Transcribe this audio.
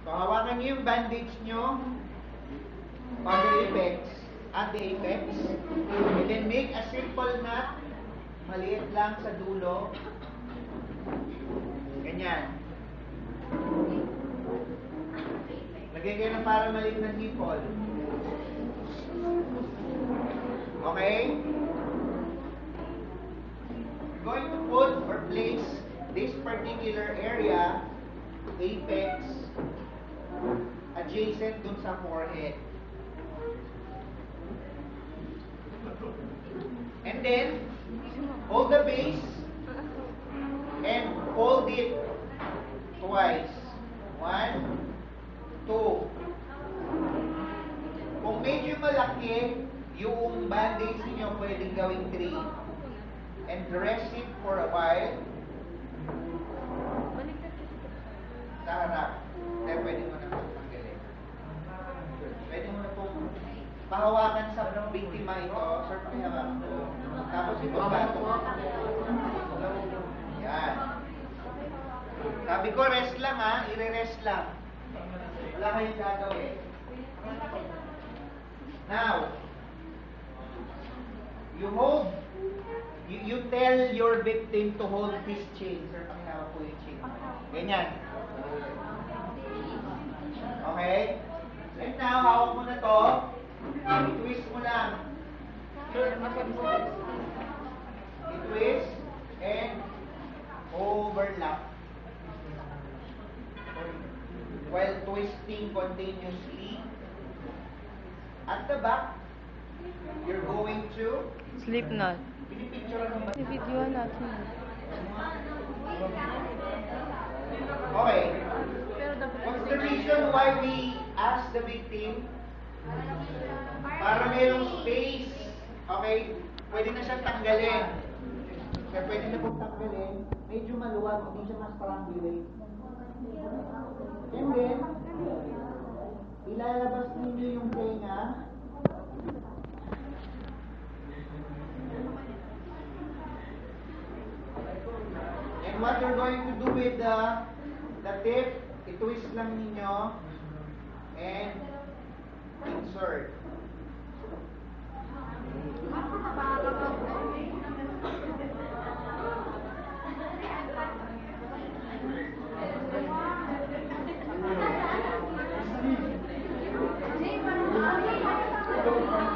So, hawakan niyo yung bandage nyo on the apex, at the apex. And then make a simple knot. Maliit lang sa dulo. Ganyan. Lagay kayo ng para maliit na nipple. Okay? You're going to put or place this particular area, apex, adjacent dun sa forehead. And then, hold the base and fold it twice. 1, 2. Kung medyo malaki, yung bandage niyo pwedeng gawing 3. And rest it for a while. Sa harap. Kaya pwede mo na tanggalin. Pwede mo na pong pahawakan sa biktima ito. Sir, pakihawakan mo. Tapos ito bato. Yan. Sabi ko, rest lang ha. I-rest lang. Wala kayong gagawin. Now, you hold, you tell your victim to hold his chin. Sir, pakihawak po yung chin. Ganyan. Okay? And now, hawak mo na to. I-twist mo lang. I-twist and overlap. While twisting continuously. At the back, you're going to Sleep knot. pinipicture mo ba? Video natin. Okay. What's the reason why we ask the victim? Para mayroong space. Okay? Pwede na siyang tanggalin. Kaya pwede na pong tanggalin. Medyo maluwag, hindi siya mas strangulate. And then, ilalabas ninyo yung tenga. And what you're going to do with the tip, i-twist lang ninyo and insert.